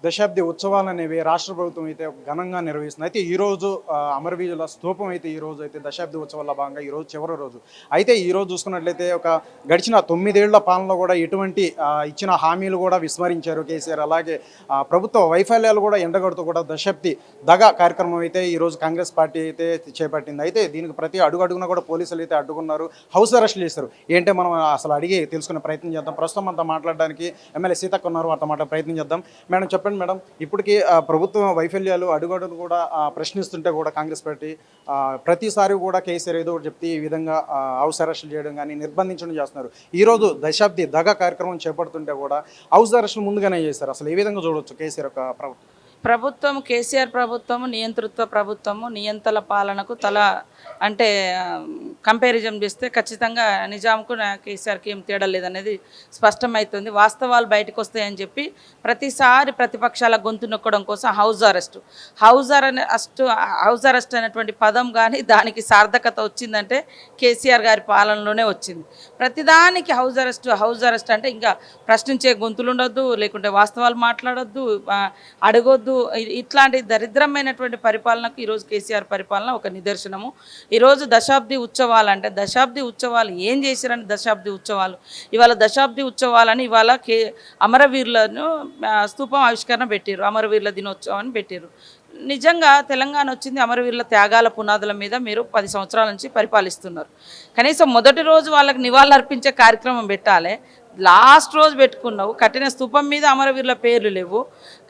దశాబ్ది ఉత్సవాలు అనేవి రాష్ట్ర ప్రభుత్వం అయితే ఘనంగా నిర్వహిస్తుంది. అయితే ఈరోజు అమరవీరుల స్తూపం అయితే ఈరోజు అయితే దశాబ్ది ఉత్సవాల్లో భాగంగా ఈరోజు చివరి రోజు. అయితే ఈరోజు చూసుకున్నట్లయితే ఒక గడిచిన 9 ఏళ్ల పాలనలో కూడా ఎటువంటి ఇచ్చిన హామీలు కూడా విస్మరించారు కేసీఆర్. అలాగే ప్రభుత్వ వైఫల్యాలు కూడా ఎండగడుతూ కూడా దశాబ్ది దగా కార్యక్రమం అయితే ఈరోజు కాంగ్రెస్ పార్టీ అయితే చేపట్టింది. అయితే దీనికి ప్రతి అడుగున కూడా పోలీసులు అయితే అడ్డుకున్నారు, హౌస్ అరెస్టులు చేశారు. ఏంటంటే మనం అసలు అడిగి తెలుసుకునే ప్రయత్నం చేద్దాం. ప్రస్తుతం అంతా మాట్లాడడానికి ఎమ్మెల్యే సీతక్క ఉన్నారు, వారితో మాట్లాడే ప్రయత్నం చేద్దాం. మేడం చెప్పండి మేడం, ఇప్పటికీ ప్రభుత్వం వైఫల్యాలు అడుగడుగు కూడా ప్రశ్నిస్తుంటే కూడా కాంగ్రెస్ పార్టీ ప్రతిసారి కూడా కేసీఆర్ ఏదో ఒకటి చెప్తే ఈ విధంగా హౌస్ అరెస్టులు చేయడం కానీ నిర్బంధించడం చేస్తున్నారు. ఈరోజు దశాబ్ది దగా కార్యక్రమం చేపడుతుంటే కూడా హౌస్ అరెస్టులు ముందుగానే చేశారు. అసలు ఏ విధంగా చూడవచ్చు కేసీఆర్ యొక్క ప్రభుత్వం కేసీఆర్ ప్రభుత్వము నియంతృత్వ ప్రభుత్వము, నియంతల పాలనకు అంటే కంపారిజన్ చేస్తే ఖచ్చితంగా నిజాంకు కేసీఆర్కి ఏం తేడా లేదనేది స్పష్టమవుతుంది. వాస్తవాలు బయటకు వస్తాయని చెప్పి ప్రతిసారి ప్రతిపక్షాల గొంతు నొక్కడం కోసం హౌస్ అరెస్ట్ అనేటువంటి పదం కానీ దానికి సార్థకత వచ్చిందంటే కేసీఆర్ గారి పాలనలోనే వచ్చింది. ప్రతిదానికి హౌస్ అరెస్ట్ అంటే ఇంకా ప్రశ్నించే గొంతులు ఉండొద్దు, లేకుంటే వాస్తవాలు మాట్లాడొద్దు, అడగొద్దు. ఇట్లాంటి దరిద్రమైనటువంటి పరిపాలనకు ఈరోజు కేసీఆర్ పరిపాలన ఒక నిదర్శనము. ఈరోజు దశాబ్ది ఉత్సవాలు అంటే దశాబ్ది ఉత్సవాలు ఏం చేశారని దశాబ్ది ఉత్సవాలు ఇవాళ దశాబ్ది ఉత్సవాలని ఇవాళ అమరవీరులను స్తూపం ఆవిష్కరణ పెట్టారు, అమరవీరుల దినోత్సవాన్ని పెట్టారు. నిజంగా తెలంగాణ వచ్చింది అమరవీరుల త్యాగాల పునాదుల మీద. మీరు 10 సంవత్సరాల నుంచి పరిపాలిస్తున్నారు. కనీసం మొదటి రోజు వాళ్ళకి నివాళులర్పించే కార్యక్రమం పెట్టాలి. లాస్ట్ రోజు పెట్టుకున్నావు, కట్టిన స్తూపం మీద అమరవీరుల పేర్లు లేవు.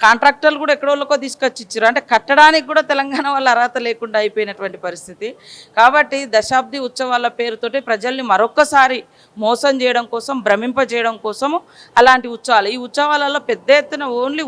కాంట్రాక్టర్లు కూడా ఎక్కడోళ్ళకో తీసుకొచ్చి ఇచ్చారు. అంటే కట్టడానికి కూడా తెలంగాణ వాళ్ళ అర్హత లేకుండా అయిపోయినటువంటి పరిస్థితి. కాబట్టి దశాబ్ది ఉత్సవాల పేరుతోటి ప్రజల్ని మరొక్కసారి మోసం చేయడం కోసం, భ్రమింపజేయడం కోసము అలాంటి ఉత్సవాలు. ఈ ఉత్సవాలలో పెద్ద ఎత్తున ఓన్లీ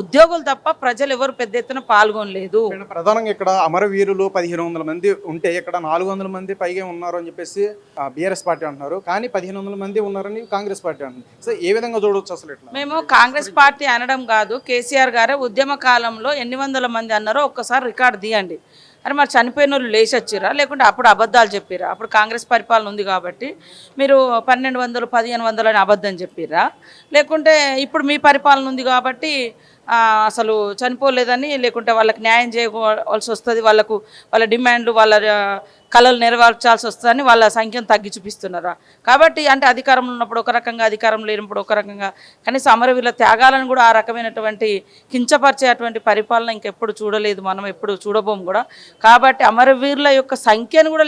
ఉద్యోగులు తప్ప ప్రజలు ఎవరు పెద్ద ఎత్తున పాల్గొనలేదు. ప్రధానంగా ఇక్కడ అమరవీరులు 1500 మంది ఉంటే ఇక్కడ 400 మంది పైగా ఉన్నారు అని చెప్పేసి బీఆర్ఎస్ పార్టీ అంటున్నారు. కానీ 1500 మంది ఉన్నారని కాంగ్రెస్ పార్టీ అంటుంది. సో ఏ విధంగా చూడవచ్చు అసలు? మేము కాంగ్రెస్ పార్టీ అనడం కాదు, కేసీఆర్ గారే ఉద్యమ కాలంలో ఎన్ని వందల మంది అన్నారో ఒక్కసారి రికార్డు తీయండి. అని మరి చనిపోయిన వాళ్ళు లేచి వచ్చిరా, లేకుంటే అప్పుడు అబద్ధాలు చెప్పిరా? అప్పుడు కాంగ్రెస్ పరిపాలన ఉంది కాబట్టి మీరు 1200 1500 అని అబద్ధం చెప్పిరా? లేకుంటే ఇప్పుడు మీ పరిపాలన ఉంది కాబట్టి అసలు చనిపోలేదని, లేకుంటే వాళ్ళకి న్యాయం చేయవలసి వస్తుంది, వాళ్ళ డిమాండ్లు వాళ్ళ కళలు నెరవేర్చాల్సి వస్తుందని వాళ్ళ సంఖ్యను తగ్గి చూపిస్తున్నారా? కాబట్టి అంటే అధికారంలో ఉన్నప్పుడు ఒక రకంగా, అధికారం లేనప్పుడు ఒక రకంగా, కనీసం అమరవీరుల త్యాగాలను కూడా ఆ రకమైనటువంటి కించపరిచేటువంటి పరిపాలన ఇంకెప్పుడు చూడలేదు, మనం ఎప్పుడు చూడబోము కూడా. కాబట్టి అమరవీరుల యొక్క సంఖ్యను కూడా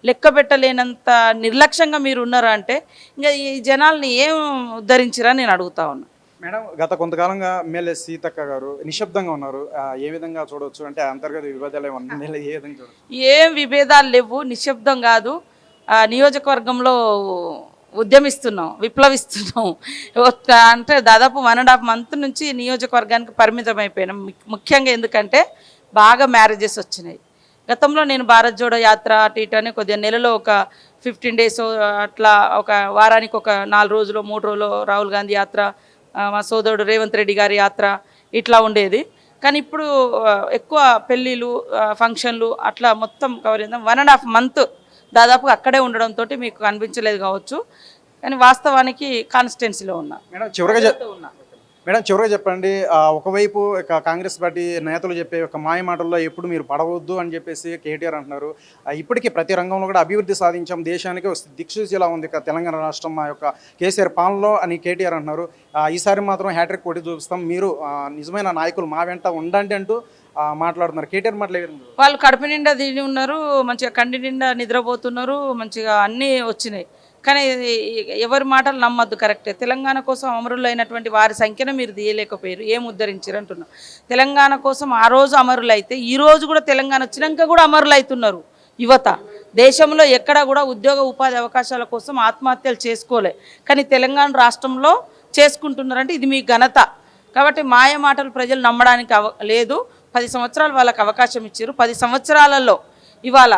లెక్క పెట్టలేనంత నిర్లక్ష్యంగా మీరు ఉన్నారా అంటే ఇంకా ఈ జనాల్ని ఏం ఉద్ధరించిరా నేను అడుగుతా ఉన్నా. మేడం, గత కొంతకాలంగా ఎమ్మెల్యే సీతక్క గారు నిశ్శబ్దంగా ఉన్నారు. ఏ విధంగా చూడవచ్చు? అంటే అంతర్గత విభేదాలు ఏమన్నా ఏ విధంగా చూడవచ్చు? ఏం విభేదాలు లేవు, నిశ్శబ్దం కాదు. నియోజకవర్గంలో ఉద్యమిస్తున్నాం, విప్లవిస్తున్నాం. అంటే దాదాపు 1.5 మంత్ నుంచి నియోజకవర్గానికి పరిమితం అయిపోయినాం. ముఖ్యంగా ఎందుకంటే బాగా మ్యారేజెస్ వచ్చినాయి. గతంలో నేను భారత్ జోడో యాత్ర అటు ఇటు అని కొద్దిగా నెలలో ఒక 15 days అట్లా, ఒక వారానికి ఒక 4 రోజులు 3 రోజులు రాహుల్ గాంధీ యాత్ర, మా సోదరుడు రేవంత్ రెడ్డి గారి యాత్ర ఇట్లా ఉండేది. కానీ ఇప్పుడు ఎక్కువ పెళ్ళిళ్ళు, ఫంక్షన్లు అట్లా మొత్తం కవర్ చేద్దాం. 1.5 month దాదాపు అక్కడే ఉండడంతో మీకు కనిపించలేదు కావచ్చు, కానీ వాస్తవానికి కాన్స్టిట్యున్సీలో ఉన్నా. మేడం చివరిగా చెప్పండి, ఒకవైపు కాంగ్రెస్ పార్టీ నేతలు చెప్పే ఒక మాయ మాటల్లో ఎప్పుడు మీరు పడవద్దు అని చెప్పేసి కేటీఆర్ అంటున్నారు. ఇప్పటికీ ప్రతి రంగంలో కూడా అభివృద్ధి సాధించాం, దేశానికి దిక్సూచిలా ఉంది తెలంగాణ రాష్ట్రం మా యొక్క కేసీఆర్ పాలనలో అని కేటీఆర్ అంటున్నారు. ఈసారి మాత్రం హ్యాట్రిక్ కొట్టి చూపిస్తాం, మీరు నిజమైన నాయకులు మా వెంట ఉండండి అంటూ మాట్లాడుతున్నారు. కేటీఆర్ మాట్లాడారు. వాళ్ళు కడుపు నిండా తిని ఉన్నారు, మంచిగా కంటి నిండా నిద్రపోతున్నారు, మంచిగా అన్నీ వచ్చినాయి. కానీ ఎవరి మాటలు నమ్మద్దు. కరెక్టే, తెలంగాణ కోసం అమరులు అయినటువంటి వారి సంఖ్యను మీరు తీయలేకపోయారు, ఏం ఉద్ధరించారు అంటున్నాం. తెలంగాణ కోసం ఆ రోజు అమరులు అయితే ఈ రోజు కూడా తెలంగాణ వచ్చినాక కూడా అమరులు అవుతున్నారు యువత. దేశంలో ఎక్కడ కూడా ఉద్యోగ ఉపాధి అవకాశాల కోసం ఆత్మహత్యలు చేసుకోలే, కానీ తెలంగాణ రాష్ట్రంలో చేసుకుంటున్నారంటే ఇది మీ ఘనత. కాబట్టి మాయ మాటలు ప్రజలు నమ్మడానికి లేదు. 10 సంవత్సరాలు వాళ్ళకి అవకాశం ఇచ్చారు. 10 సంవత్సరాలలో ఇవాళ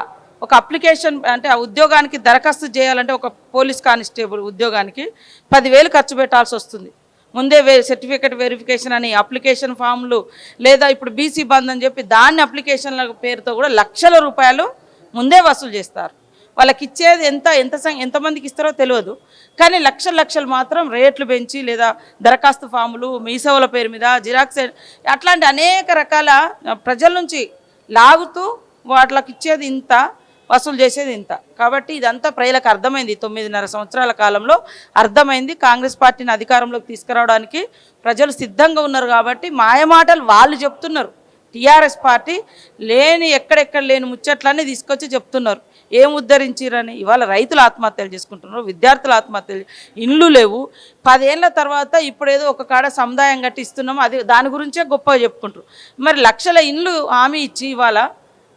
ఒక అప్లికేషన్ అంటే ఆ ఉద్యోగానికి దరఖాస్తు చేయాలంటే ఒక పోలీస్ కానిస్టేబుల్ ఉద్యోగానికి 10,000 ఖర్చు పెట్టాల్సి వస్తుంది. ముందే సర్టిఫికేట్ వెరిఫికేషన్ అని అప్లికేషన్ ఫామ్లు, లేదా ఇప్పుడు బీసీ బంద్ అని చెప్పి దాన్ని అప్లికేషన్ల పేరుతో కూడా లక్షల రూపాయలు ముందే వసూలు చేస్తారు. వాళ్ళకి ఇచ్చేది ఎంతమందికి ఇస్తారో తెలియదు. కానీ లక్షలు మాత్రం రేట్లు పెంచి లేదా దరఖాస్తు ఫాములు మీసేవల పేరు మీద జిరాక్స్ అట్లాంటి అనేక రకాల ప్రజల నుంచి లాగుతూ వాటికి ఇచ్చేది ఇంత, వసూలు చేసేది ఇంత. కాబట్టి ఇదంతా ప్రజలకు అర్థమైంది. 9.5 సంవత్సరాల కాలంలో అర్థమైంది. కాంగ్రెస్ పార్టీని అధికారంలోకి తీసుకురావడానికి ప్రజలు సిద్ధంగా ఉన్నారు. కాబట్టి మాయమాటలు వాళ్ళు చెప్తున్నారు. టీఆర్ఎస్ పార్టీ ఎక్కడెక్కడ లేని ముచ్చట్లన్నీ తీసుకొచ్చి చెప్తున్నారు. ఏం ఉద్ధరించారని. ఇవాళ రైతులు ఆత్మహత్యలు చేసుకుంటున్నారు, విద్యార్థులు ఆత్మహత్యలు, ఇండ్లు లేవు. 10 ఏళ్ళ తర్వాత ఇప్పుడేదో ఒక కాడ సముదాయం కట్టిస్తున్నాము, అది దాని గురించే గొప్పగా చెప్పుకుంటారు. మరి లక్షల ఇండ్లు హామీ ఇచ్చి ఇవాళ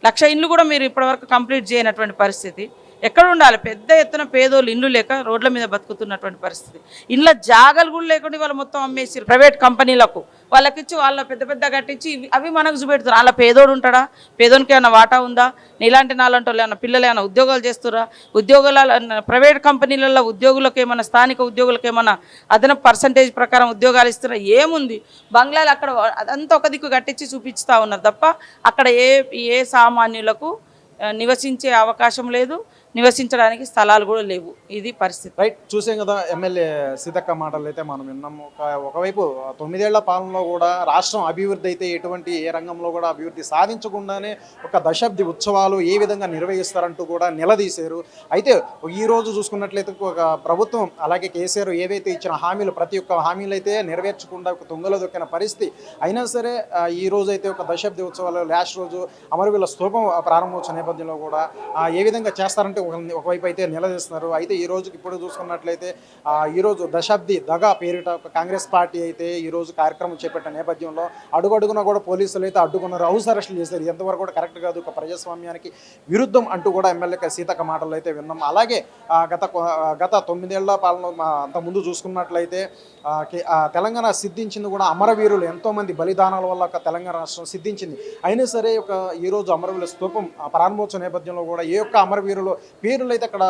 1,00,000 ఇండ్లు కూడా మీరు ఇప్పటివరకు కంప్లీట్ చేయనటువంటి పరిస్థితి. ఎక్కడ ఉండాలి? పెద్ద ఎత్తున పేదోళ్ళు ఇండ్లు లేక రోడ్ల మీద బతుకుతున్నటువంటి పరిస్థితి. ఇండ్ల జాగాలు కూడా లేకుండా వాళ్ళు మొత్తం అమ్మేసి ప్రైవేట్ కంపెనీలకు వాళ్ళకిచ్చి వాళ్ళ పెద్ద కట్టించి అవి మనకు చూపెడుతున్నారు. వాళ్ళ పేదోడు ఉంటాడా? పేదోనికి ఏమైనా వాటా ఉందా? నీలాంటి నాలంటి వాళ్ళు ఏమైనా పిల్లలు ఏమైనా ఉద్యోగాలు చేస్తురా? ప్రైవేట్ కంపెనీలలో ఉద్యోగులకు ఏమైనా స్థానిక ఉద్యోగులకు ఏమైనా అదనపు పర్సంటేజ్ ప్రకారం ఉద్యోగాలు ఇస్తున్నా? ఏముంది? బంగ్లాలు అక్కడ అదంతా ఒక దిక్కు కట్టించి చూపిస్తూ ఉన్నారు తప్ప అక్కడ ఏ సామాన్యులకు నివసించే అవకాశం లేదు, నివసించడానికి స్థలాలు కూడా లేవు. ఇది పరిస్థితి. రైట్, చూసాం కదా ఎమ్మెల్యే సీతక్క మాటలు అయితే మనం విన్నాము. ఒకవైపు 9 ఏళ్ల పాలనలో కూడా రాష్ట్రం అభివృద్ధి అయితే ఏ రంగంలో కూడా అభివృద్ధి సాధించకుండానే ఒక దశాబ్ది ఉత్సవాలు ఏ విధంగా నిర్వహిస్తారంటూ కూడా నిలదీశారు. అయితే ఈరోజు చూసుకున్నట్లయితే ఒక ప్రభుత్వం అలాగే కేసీఆర్ ఏవైతే ఇచ్చిన హామీలు ప్రతి ఒక్క హామీలు అయితే నెరవేర్చకుండా ఒక తుంగలో దొక్కిన పరిస్థితి అయినా సరే ఈ రోజు అయితే ఒక దశాబ్ది ఉత్సవాలు లాస్ట్ రోజు అమరవీరుల స్తూపం ప్రారంభోత్సవ నేపథ్యంలో కూడా ఏ విధంగా చేస్తారంటే ఒకవైపు అయితే నిలదీస్తున్నారు. అయితే ఈ రోజుకి ఇప్పుడు చూసుకున్నట్లయితే ఈరోజు దశాబ్ది దగా పేరిట కాంగ్రెస్ పార్టీ అయితే ఈరోజు కార్యక్రమం చేపట్టిన నేపథ్యంలో అడుగడుగున కూడా పోలీసులు అయితే అడ్డుకున్నారు, హౌస్ అరెస్టులు చేశారు. ఎంతవరకు కూడా కరెక్ట్ కాదు, ఒక ప్రజాస్వామ్యానికి విరుద్ధం అంటూ కూడా ఎమ్మెల్యే సీతక్క మాటలు అయితే విన్నాం. అలాగే గత 9 ఏళ్ల పాలన అంత ముందు చూసుకున్నట్లయితే తెలంగాణ సిద్ధించింది కూడా అమరవీరులు ఎంతోమంది బలిదానాల వల్ల ఒక తెలంగాణ రాష్ట్రం సిద్ధించింది. అయినా సరే ఈరోజు అమరవీరుల స్తూపం ప్రారంభోత్సవ నేపథ్యంలో కూడా ఏ ఒక్క అమరవీరులు పేర్లు అయితే అక్కడ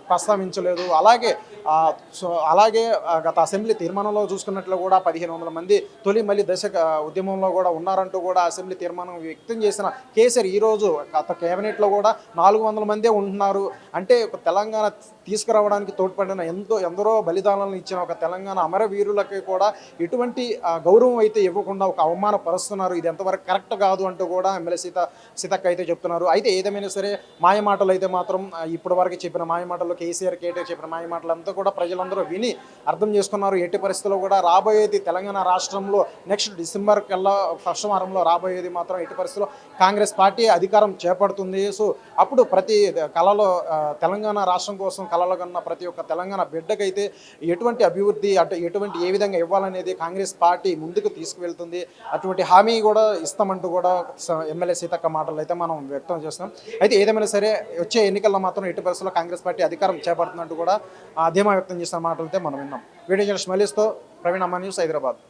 ప్రస్తావించలేదు. అలాగే గత అసెంబ్లీ తీర్మానంలో చూసుకున్నట్లు కూడా 1,500 మంది తొలి మళ్ళీ దశక ఉద్యమంలో కూడా ఉన్నారంటూ కూడా అసెంబ్లీ తీర్మానం వ్యక్తం చేసిన కేసీఆర్ ఈరోజు గత కేబినెట్లో కూడా 400 మందే ఉంటున్నారు. అంటే ఒక తెలంగాణ తీసుకురావడానికి తోడ్పడిన ఎందరో బలిదానాలను ఇచ్చిన ఒక తెలంగాణ అమరవీరులకి కూడా ఎటువంటి గౌరవం అయితే ఇవ్వకుండా ఒక అవమానపరుస్తున్నారు. ఇది ఎంతవరకు కరెక్ట్ కాదు అంటూ కూడా ఎమ్మెల్యే సీతక్క అయితే చెప్తున్నారు. అయితే ఏదేమైనా సరే మాయమాటలు అయితే మాత్రం ఇప్పటి వరకు చెప్పిన మాయమాటలు కేసీఆర్ కేటీఆర్ చెప్పిన మాయమాటలు అంతా కూడా ప్రజలందరూ విని అర్థం చేసుకున్నారు. ఎట్టి పరిస్థితుల్లో కూడా రాబోయేది తెలంగాణ రాష్ట్రంలో నెక్స్ట్ డిసెంబర్ కల్లా ఫస్ట్ వారంలో రాబోయేది మాత్రం ఎట్టి పరిస్థితుల్లో కాంగ్రెస్ పార్టీ అధికారం చేపడుతుంది. సో అప్పుడు ప్రతి కళలో తెలంగాణ రాష్ట్రం కోసం కళలో కన్నా ప్రతి ఒక్క తెలంగాణ బిడ్డకైతే ఎటువంటి అభివృద్ధి ఎటువంటి ఏ విధంగా ఇవ్వాలనేది కాంగ్రెస్ పార్టీ ముందుకు తీసుకువెళ్తుంది. అటువంటి హామీ కూడా ఇస్తామంటూ కూడా ఎమ్మెల్యే సీతక్క మాటలు అయితే మనం వ్యక్తం చేస్తున్నాం. అయితే ఏదేమైనా సరే వచ్చే ఎన్నికల్లో మాత్రం ఎట్టి పరిస్థితుల్లో కాంగ్రెస్ పార్టీ అధికారం చేపడుతున్నట్టు కూడా ధీమా వ్యక్తం చేసిన మాటలతో మనం విన్నాం. వీడియో జర్నలిస్ట్ మల్లేష్తో ప్రవీణ్ అమ్మ, న్యూస్, హైదరాబాద్.